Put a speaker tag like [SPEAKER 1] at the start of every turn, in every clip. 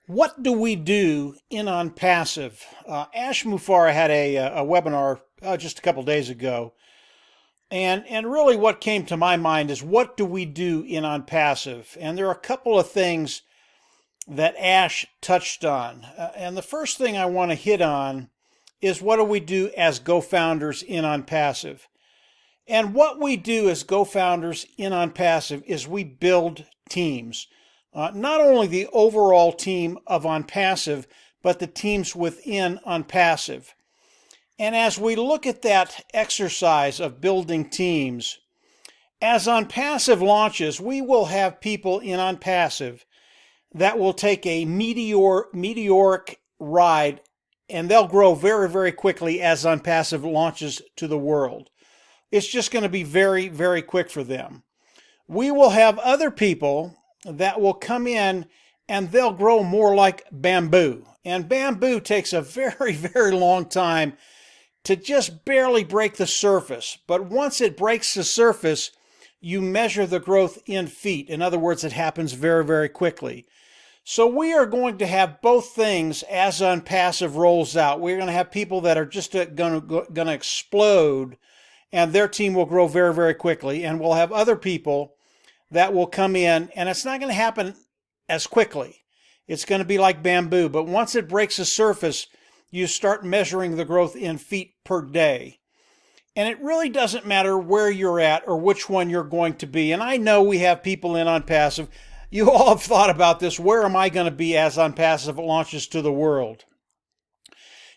[SPEAKER 1] What do we do in OnPassive? Ash Mufareh had a webinar just a couple days ago, and really what came to my mind is what do we do in OnPassive? And there are a couple of things that Ash touched on. And the first thing I want to hit on is what do we do as Go-Founders in OnPassive? And what we do as Go-Founders in OnPassive is we build teams. Not only the overall team of OnPassive, but the teams within OnPassive. And as we look at that exercise of building teams, as OnPassive launches, we will have people in OnPassive that will take a meteoric ride, and they'll grow very, very quickly as OnPassive launches to the world. It's just going to be very, very quick for them. We will have other people that will come in and they'll grow more like bamboo. And bamboo takes a very, very long time to just barely break the surface. But once it breaks the surface, you measure the growth in feet. In other words, it happens very, very quickly. So we are going to have both things as OnPassive rolls out. We're going to have people that are just going to explode, and their team will grow very, very quickly. And we'll have other people that will come in, and it's not going to happen as quickly. It's going to be like bamboo, but once it breaks the surface, you start measuring the growth in feet per day. And it really doesn't matter where you're at or which one you're going to be. And I know we have people in OnPassive. You all have thought about this. Where am I going to be as OnPassive launches to the world?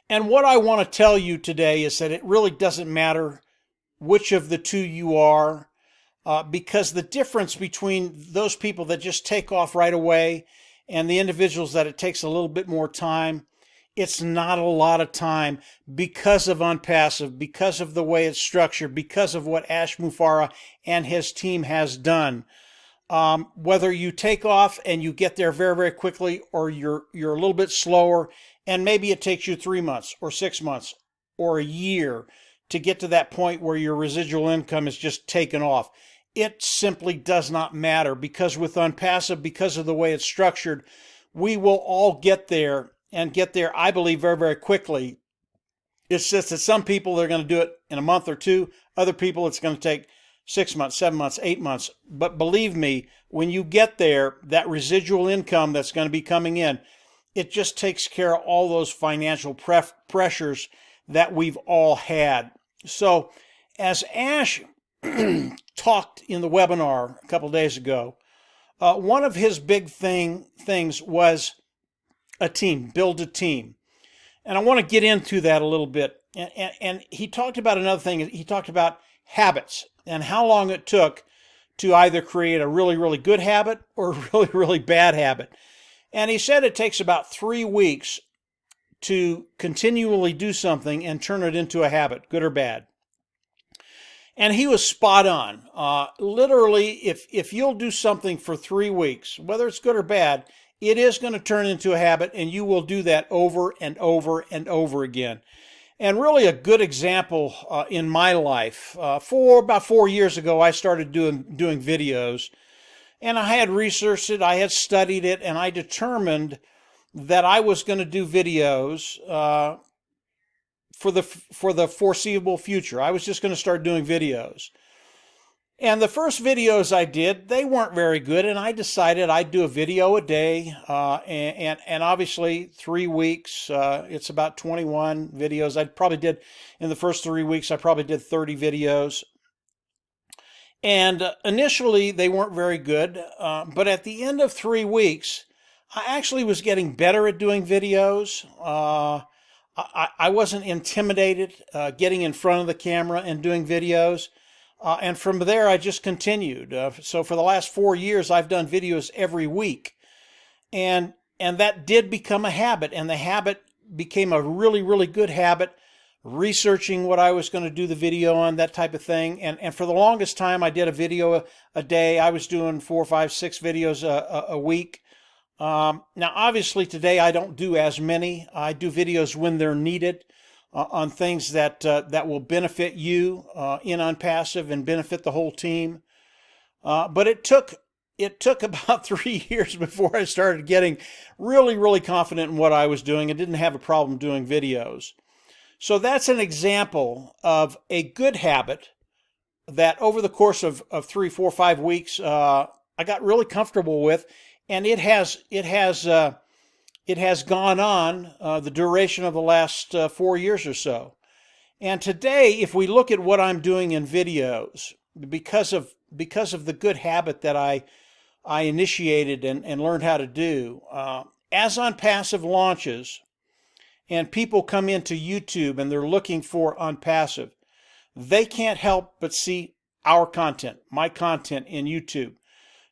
[SPEAKER 1] And what I want to tell you today is that it really doesn't matter which of the two you are. Because the difference between those people that just take off right away and the individuals that it takes a little bit more time, it's not a lot of time because of OnPassive, because of the way it's structured, because of what Ash Mufareh and his team has done. Whether you take off and you get there very, very quickly, or you're a little bit slower, and maybe it takes you 3 months or 6 months or a year to get to that point where your residual income is just taken off. It simply does not matter, because with OnPassive, because of the way it's structured, we will all get there, and get there, I believe, very, very quickly. It's just that some people are going to do it in a month or two. Other people, it's going to take 6 months, 7 months, 8 months. But believe me, when you get there, that residual income that's going to be coming in, it just takes care of all those financial pressures that we've all had. So as Ash talked in the webinar a couple days ago, one of his big things was a team, build a team. And I want to get into that a little bit. And he talked about another thing. He talked about habits and how long it took to either create a really, really good habit or a really, really bad habit. And he said it takes about 3 weeks to continually do something and turn it into a habit, good or bad. And he was spot on. Literally, if you'll do something for 3 weeks, whether it's good or bad, it is going to turn into a habit, and you will do that over and over and over again. And really a good example in my life, about 4 years ago, I started doing videos, and I had researched it, I had studied it, and I determined that I was going to do videos for the foreseeable future. I was just going to start doing videos. And the first videos I did, they weren't very good, and I decided I'd do a video a day, and obviously 3 weeks, it's about 21 videos. I probably did, in the first 3 weeks, I probably did 30 videos. And initially, they weren't very good, but at the end of 3 weeks, I actually was getting better at doing videos. I wasn't intimidated getting in front of the camera and doing videos. And from there, I just continued. So for the last 4 years, I've done videos every week. And that did become a habit. And the habit became a really, really good habit, researching what I was going to do the video on, that type of thing. And for the longest time, I did a video a day. I was doing 4, 5, 6 videos a week. Now, obviously, today I don't do as many. I do videos when they're needed on things that will benefit you in OnPassive and benefit the whole team. But it took it took about 3 years before I started getting really, really confident in what I was doing and didn't have a problem doing videos. So that's an example of a good habit that over the course of 3, 4, 5 weeks, I got really comfortable with, and it has gone on the duration of the last 4 years or so. And today, if we look at what I'm doing in videos, because of the good habit that I initiated and learned how to do, as OnPassive launches, and people come into YouTube and they're looking for OnPassive, they can't help but see our content, my content in YouTube.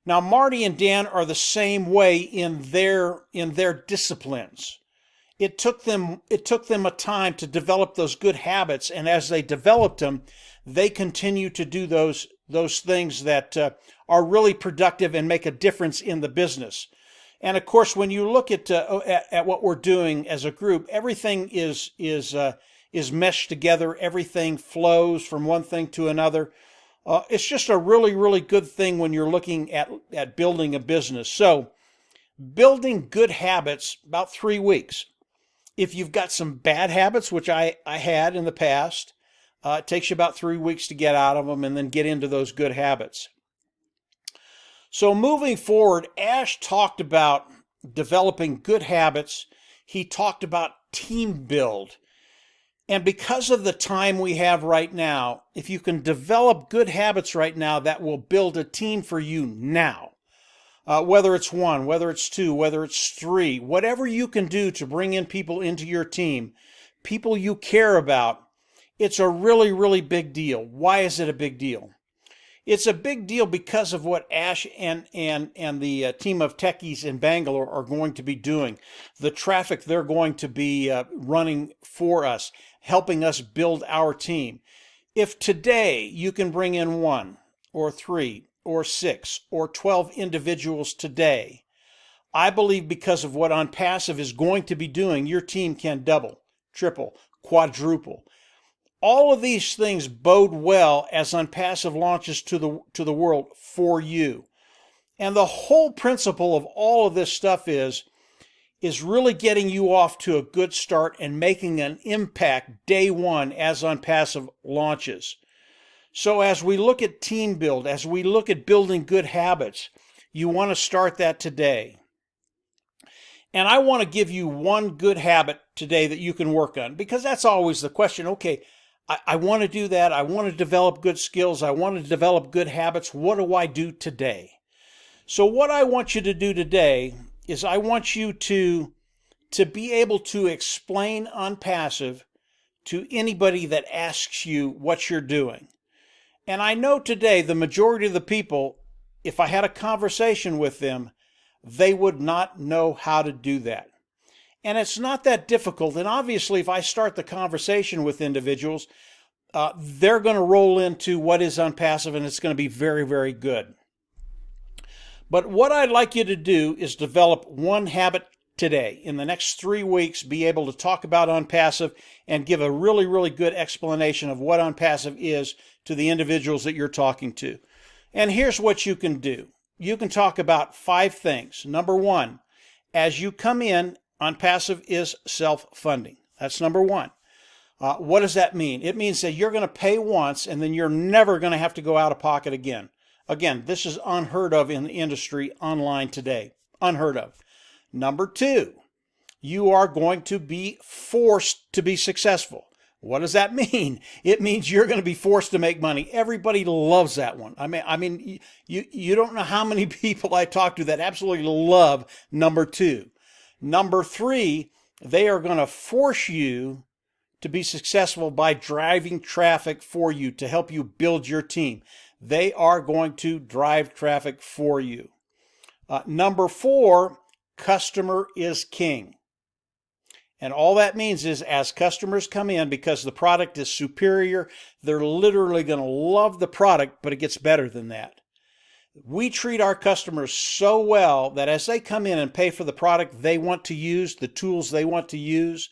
[SPEAKER 1] Now, Marty and Dan are the same way in their disciplines. It took them a time to develop those good habits, and as they developed them, they continue to do those things that are really productive and make a difference in the business. And of course, when you look at what we're doing as a group, everything is meshed together. Everything flows from one thing to another. It's just a really, really good thing when you're looking at building a business. So, building good habits, about 3 weeks. If you've got some bad habits, which I had in the past, it takes you about 3 weeks to get out of them and then get into those good habits. So moving forward, Ash talked about developing good habits. He talked about team build. And because of the time we have right now, if you can develop good habits right now, that will build a team for you now. Whether it's 1, whether it's 2, whether it's 3, whatever you can do to bring in people into your team, people you care about, it's a really, really big deal. Why is it a big deal? It's a big deal because of what Ash and the team of techies in Bangalore are going to be doing, the traffic they're going to be running for us, helping us build our team. If today you can bring in 1 or 3 or 6 or 12 individuals today, I believe because of what OnPassive is going to be doing, your team can double, triple, quadruple. All of these things bode well as OnPassive launches to the world for you. And the whole principle of all of this stuff is really getting you off to a good start and making an impact day one as OnPassive launches. So as we look at team build, as we look at building good habits, you want to start that today. And I want to give you one good habit today that you can work on, because that's always the question. Okay, I want to do that. I want to develop good skills. I want to develop good habits. What do I do today? So what I want you to do today is I want you to be able to explain OnPassive to anybody that asks you what you're doing. And I know today the majority of the people, if I had a conversation with them, they would not know how to do that. And it's not that difficult. And obviously, if I start the conversation with individuals, they're going to roll into what is OnPassive, and it's going to be very, very good. But what I'd like you to do is develop one habit today. In the next 3 weeks, be able to talk about OnPassive and give a really, really good explanation of what OnPassive is to the individuals that you're talking to. And here's what you can do. You can talk about 5 things. Number 1, as you come in, OnPassive is self-funding. That's number 1. What does that mean? It means that you're going to pay once and then you're never going to have to go out of pocket again. Again, this is unheard of in the industry online today. Unheard of. Number 2, you are going to be forced to be successful. What does that mean? It means you're going to be forced to make money. Everybody loves that one. I mean, you don't know how many people I talk to that absolutely love number 2. Number 3, they are going to force you to be successful by driving traffic for you to help you build your team. They are going to drive traffic for you. Number 4, customer is king. And all that means is as customers come in, because the product is superior, they're literally going to love the product, but it gets better than that. We treat our customers so well that as they come in and pay for the product they want to use, the tools they want to use,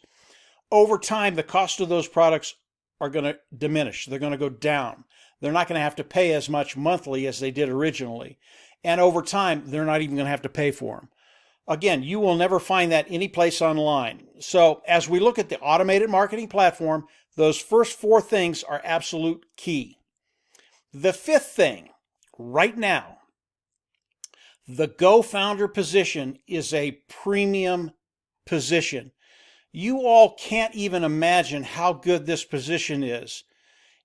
[SPEAKER 1] over time the cost of those products are going to diminish. They're going to go down. They're not going to have to pay as much monthly as they did originally. and over time, they're not even going to have to pay for them. Again, you will never find that anyplace online. So as we look at the automated marketing platform, those first 4 things are absolute key. The 5th thing, right now, the Go Founder position is a premium position. You all can't even imagine how good this position is.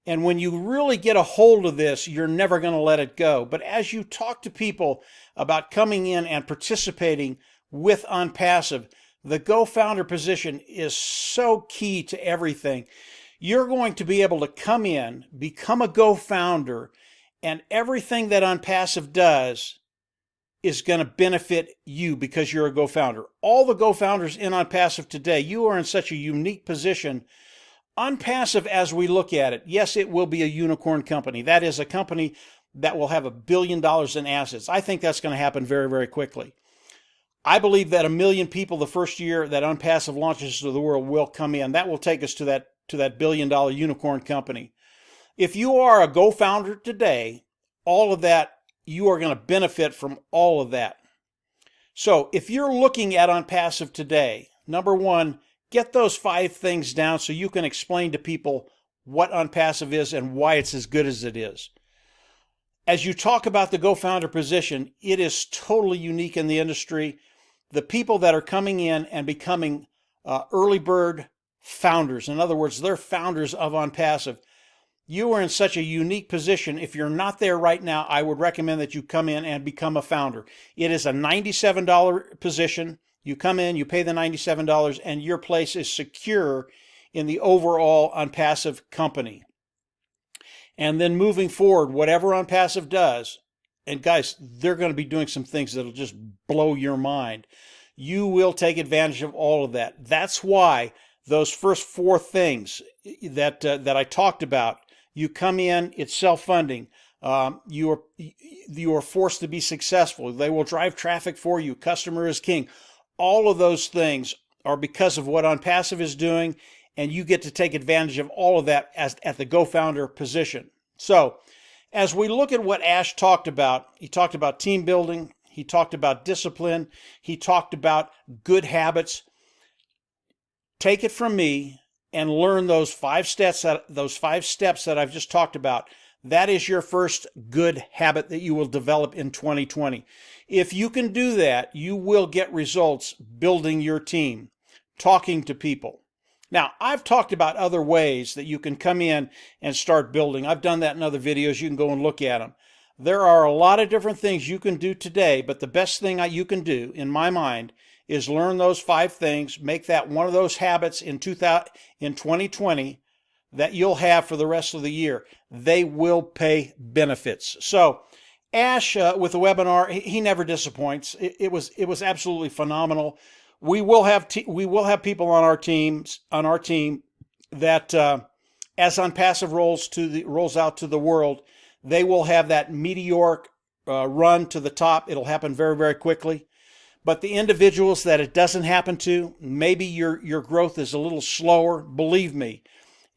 [SPEAKER 1] And when you really get a hold of this, you're never going to let it go. But as you talk to people about coming in and participating with OnPassive, the Go Founder position is so key to everything. You're going to be able to come in, become a Go Founder, and everything that OnPassive does is going to benefit you because you're a Go Founder. All the Go Founders in OnPassive today, you are in such a unique position. OnPassive, as we look at it, yes, it will be a unicorn company. That is a company that will have $1 billion in assets. I think that's going to happen very, very quickly. I believe that 1 million people the first year that OnPassive launches to the world will come in. That will take us to that $1 billion unicorn company. If you are a Go Founder today, all of that, you are going to benefit from all of that. So if you're looking at OnPassive today, number 1, get those 5 things down so you can explain to people what OnPassive is and why it's as good as it is. As you talk about the Go Founder position, it is totally unique in the industry. The people that are coming in and becoming early bird founders, in other words, they're founders of OnPassive, you are in such a unique position. If you're not there right now, I would recommend that you come in and become a founder. It is a $97 position. You come in, you pay the $97, and your place is secure in the overall OnPassive company. And then moving forward, whatever OnPassive does, and guys, they're going to be doing some things that'll just blow your mind. You will take advantage of all of that. That's why those first 4 things that I talked about, you come in, it's self-funding. You are forced to be successful. They will drive traffic for you. Customer is king. All of those things are because of what OnPassive is doing, and you get to take advantage of all of that at the Go Founder position. So as we look at what Ash talked about, he talked about team building, he talked about discipline, he talked about good habits. Take it from me and learn those 5 steps that I've just talked about. That is your first good habit that you will develop in 2020. If you can do that, you will get results building your team, talking to people. Now, I've talked about other ways that you can come in and start building. I've done that in other videos. You can go and look at them. There are a lot of different things you can do today, but the best thing you can do, in my mind, is learn those 5 things, make that one of those habits in 2020 that you'll have for the rest of the year. They will pay benefits. So Ash, with the webinar, he never disappoints. It was absolutely phenomenal. We will have people on our team that as OnPassive rolls out to the world, they will have that meteoric run to the top. It'll happen very, very quickly. But the individuals that it doesn't happen to, maybe your growth is a little slower. Believe me,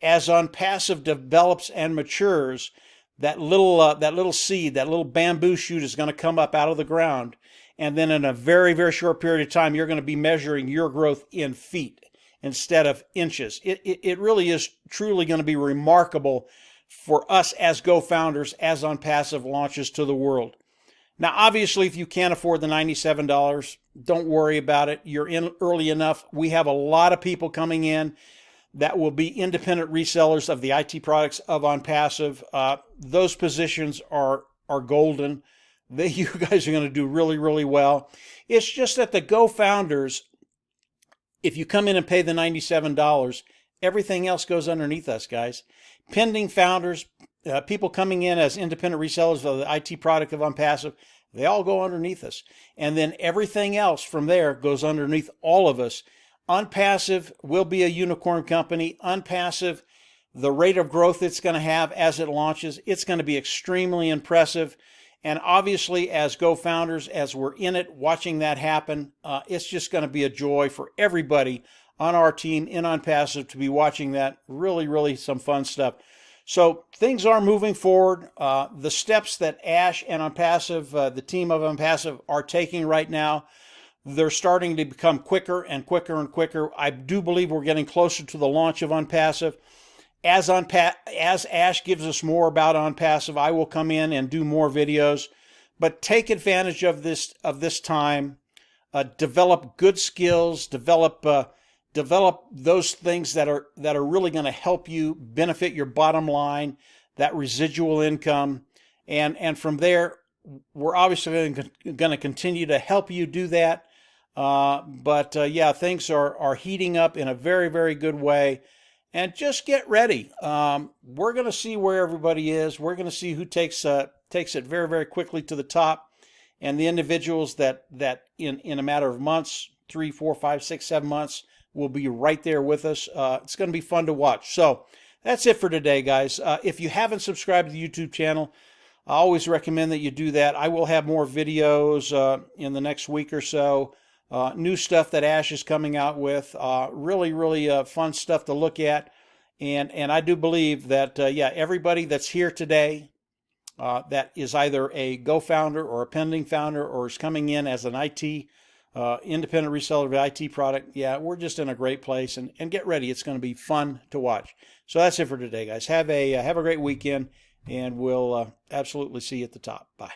[SPEAKER 1] as OnPassive develops and matures, that little seed, that little bamboo shoot is going to come up out of the ground. And then in a very, very short period of time, you're going to be measuring your growth in feet instead of inches. It really is truly going to be remarkable for us as Go Founders as OnPassive launches to the world. Now, obviously, if you can't afford the $97, don't worry about it. You're in early enough. We have a lot of people coming in that will be independent resellers of the IT products of OnPassive. Those positions are golden. You guys are going to do really, really well. It's just that the Go Founders, if you come in and pay the $97, everything else goes underneath us, guys. Pending founders, people coming in as independent resellers of the IT product of OnPassive, they all go underneath us. And then everything else from there goes underneath all of us. OnPassive will be a unicorn company. OnPassive, the rate of growth it's going to have as it launches, it's going to be extremely impressive. And obviously, as Go Founders, as we're in it, watching that happen, it's just going to be a joy for everybody on our team in OnPassive to be watching that. Really, really some fun stuff. So things are moving forward. The steps that Ash and OnPassive, the team of OnPassive, are taking right now, they're starting to become quicker and quicker and quicker. I do believe we're getting closer to the launch of OnPassive. As Ash gives us more about OnPassive, I will come in and do more videos. But take advantage of this time. Develop good skills. Develop those things that are really going to help you benefit your bottom line, that residual income, and from there, we're obviously going to continue to help you do that. But yeah, things are heating up in a very, very good way. And just get ready. We're going to see where everybody is. We're going to see who takes it very, very quickly to the top, and the individuals that in a matter of months, 3, 4, 5, 6, 7 months, will be right there with us. It's going to be fun to watch. So that's it for today, guys. If you haven't subscribed to the YouTube channel, I always recommend that you do that. I will have more videos in the next week or so. New stuff that Ash is coming out with, really, really fun stuff to look at. And I do believe that, yeah, everybody that's here today that is either a Go founder or a pending founder or is coming in as an IT, independent reseller of an IT product, yeah, we're just in a great place. And get ready. It's going to be fun to watch. So that's it for today, guys. Have a great weekend, and we'll absolutely see you at the top. Bye.